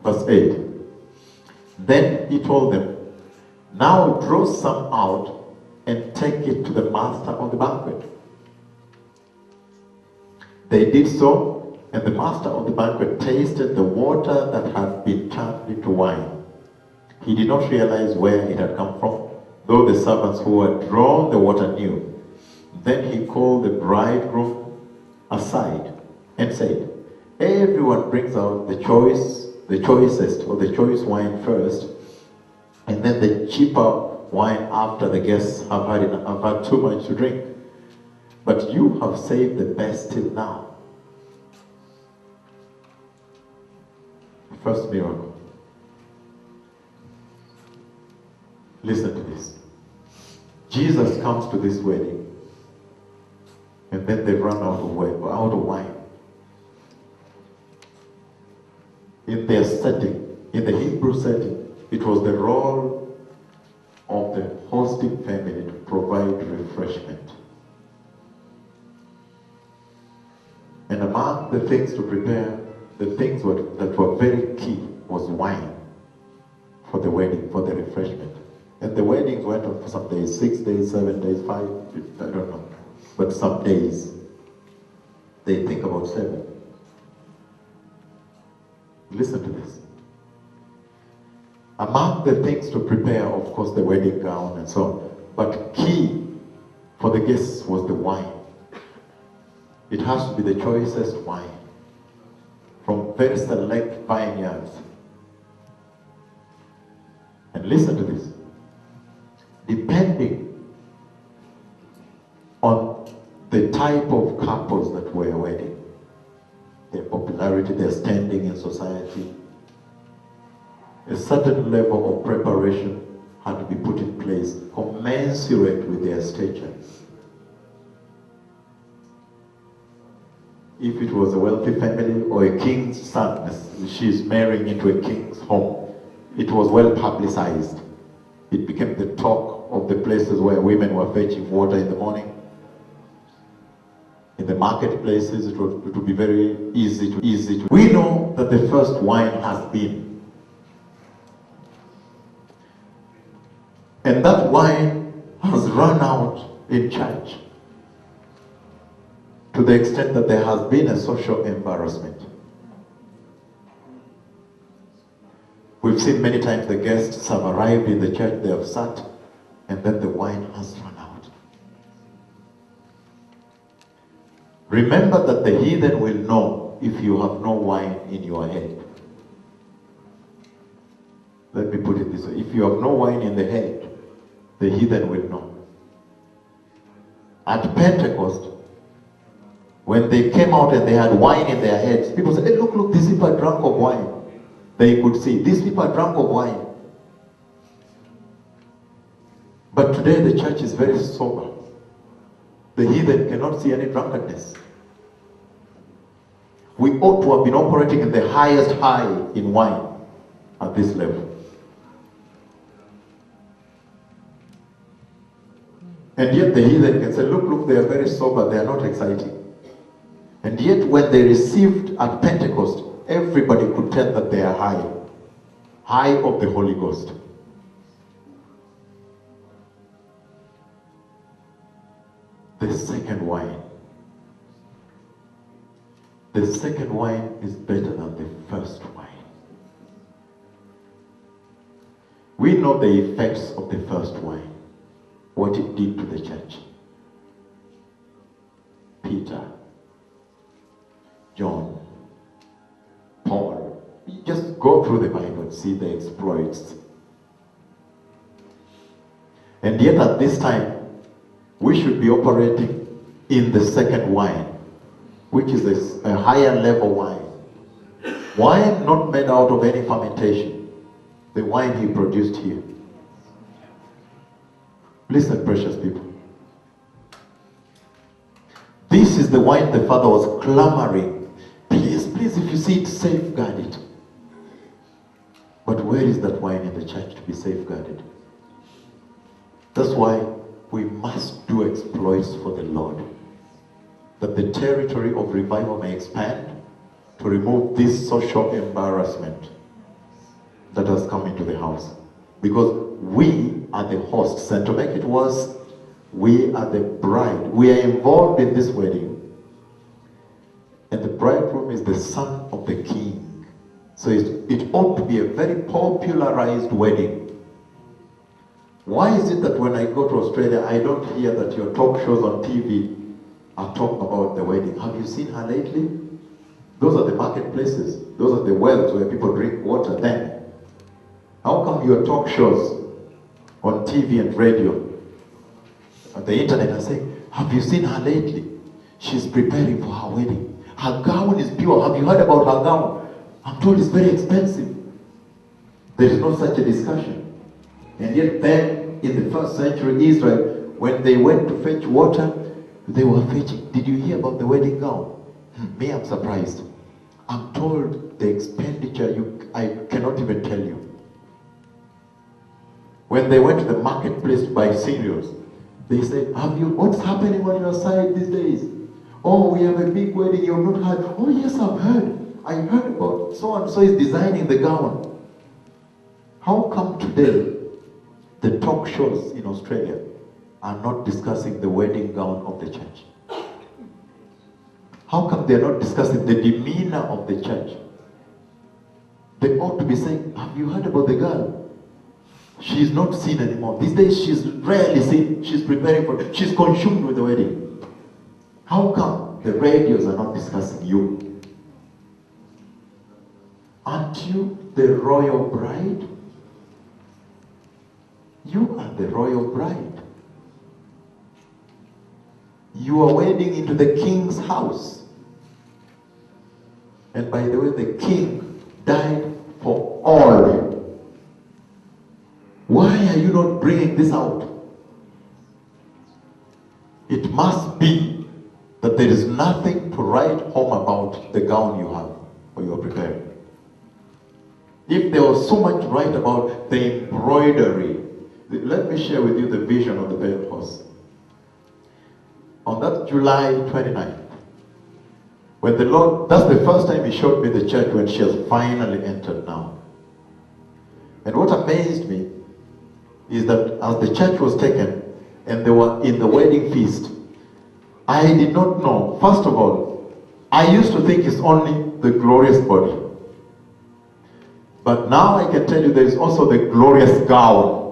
Verse 8. Then he told them, now draw some out and take it to the master of the banquet. They did so, and the master of the banquet tasted the water that had been turned into wine. He did not realize where it had come from, though the servants who had drawn the water knew. Then he called the bridegroom aside and said, everyone brings out the choicest or the choice wine first, and then the cheaper wine after the guests have had too much to drink. But you have saved the best till now. First miracle. Listen to this. Jesus comes to this wedding, and then they run out of wine. In their setting, in the Hebrew setting, it was the role of the hosting family to provide refreshment. And among the things to prepare, the things that were very key was wine for the wedding, for the refreshment. And the weddings went on for some days, 6 days, 7 days, 5, I don't know. But some days, they think about 7. Listen to this. Among the things to prepare, of course, the wedding gown and so on. But key for the guests was the wine. It has to be the choicest wine from very select vineyards. And listen to this. Depending on the type of couples that were wedding, their popularity, their standing in society, a certain level of preparation had to be put in place, commensurate with their stature. If it was a wealthy family or a king's son, she's marrying into a king's home, it was well publicized. It became the talk of the places where women were fetching water in the morning. In the marketplaces, it would be very easy to. We know that the first wine has been. And that wine has run out in church to the extent that there has been a social embarrassment. We've seen many times the guests have arrived in the church, they have sat, and then the wine has run out. Remember that the heathen will know if you have no wine in your head. Let me put it this way. If you have no wine in the head, the heathen will know. At Pentecost, when they came out and they had wine in their heads, people said, hey, look, these people are drunk of wine. They could see, these people are drunk of wine. But today the church is very sober. The heathen cannot see any drunkenness. We ought to have been operating in the highest high in wine at this level. And yet the heathen can say, look, they are very sober, they are not exciting. And yet when they received at Pentecost, everybody could tell that they are high of the Holy Ghost. The second wine. The second wine is better than the first wine. We know the effects of the first wine, what it did to the church. Peter, John, Paul. You just go through the Bible and see the exploits. And yet at this time, we should be operating in the second wine, which is a higher level wine. Wine not made out of any fermentation. The wine he produced here. Listen, precious people. This is the wine the Father was clamoring. Please, if you see it, safeguard it. But where is that wine in the church to be safeguarded? That's why we must do exploits for the Lord. That the territory of revival may expand to remove this social embarrassment that has come into the house. Because we are the hosts, and to make it worse, we are the bride. We are involved in this wedding. And the bridegroom is the son of the king. So it ought to be a very popularized wedding. Why is it that when I go to Australia, I don't hear that your talk shows on TV are talking about the wedding? Have you seen her lately? Those are the marketplaces. Those are the wells where people drink water then. How come your talk shows on TV and radio, on the internet, are saying, have you seen her lately? She's preparing for her wedding. Her gown is pure. Have you heard about her gown? I'm told it's very expensive. There is no such a discussion. And yet then, in the first century Israel, when they went to fetch water, they were fetching. Did you hear about the wedding gown? Me, I'm surprised. I'm told the expenditure, I cannot even tell you. When they went to the marketplace to buy cereals, they said, what's happening on your side these days? Oh, we have a big wedding, you have not heard. Oh yes, I've heard. I heard about so-and-so is designing the gown. How come today the talk shows in Australia are not discussing the wedding gown of the church? How come they're not discussing the demeanor of the church? They ought to be saying, have you heard about the girl? She's not seen anymore. These days she's rarely seen. She's preparing for it. She's consumed with the wedding. How come the radios are not discussing you? Aren't you the royal bride? You are the royal bride. You are wedding into the king's house. And by the way, the king died for all. Why are you not bringing this out? It must be that there is nothing to write home about the gown you have or you are preparing. If there was so much to write about the embroidery, let me share with you the vision of the pale horse. On that July 29th, when the Lord, that's the first time He showed me the church when she has finally entered now. And what amazed me is that as the church was taken and they were in the wedding feast, I did not know. First of all, I used to think it's only the glorious body. But now I can tell you there is also the glorious gown.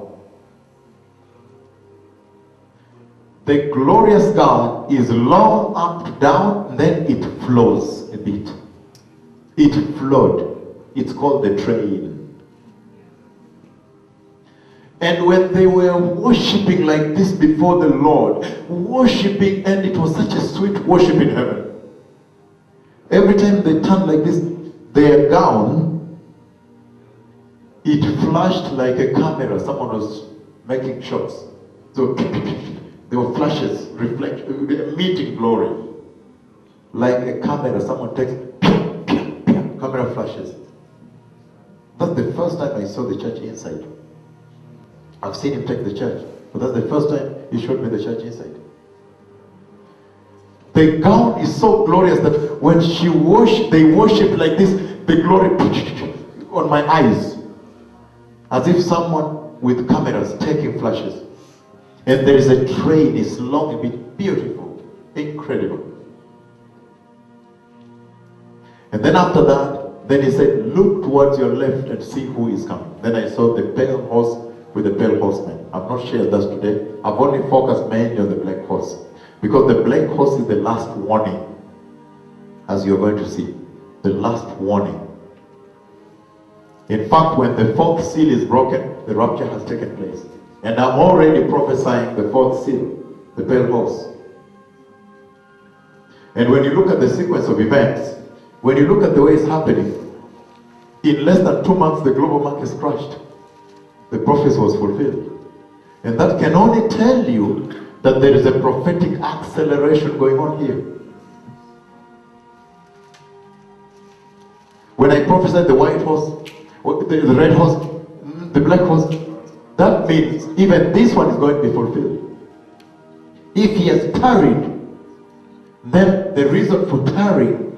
The glorious gown is long up, down, then it flows a bit. It flowed. It's called the train. And when they were worshipping like this before the Lord, worshipping, and it was such a sweet worship in heaven. Every time they turned like this, their gown, it flashed like a camera. Someone was making shots. So there were flashes, meeting glory. Like a camera, someone takes, camera flashes. That's the first time I saw the church inside. I've seen him take the church, but that's the first time he showed me the church inside. The gown is so glorious that when they worship like this, the glory on my eyes, as if someone with cameras taking flashes. And there is a train, it's long, a bit beautiful, incredible. And then after that, then he said, look towards your left and see who is coming. Then I saw the pale horse with the pale horseman. I've not shared that today. I've only focused mainly on the black horse. Because the black horse is the last warning. As you're going to see. The last warning. In fact, when the fourth seal is broken, the rapture has taken place. And I'm already prophesying the fourth seal, the pale horse. And when you look at the sequence of events, when you look at the way it's happening, in less than 2 months, the global market crashed. The prophecy was fulfilled. And that can only tell you that there is a prophetic acceleration going on here. When I prophesied the white horse, the red horse, the black horse, that means even this one is going to be fulfilled. If he has tarried, then the reason for tarrying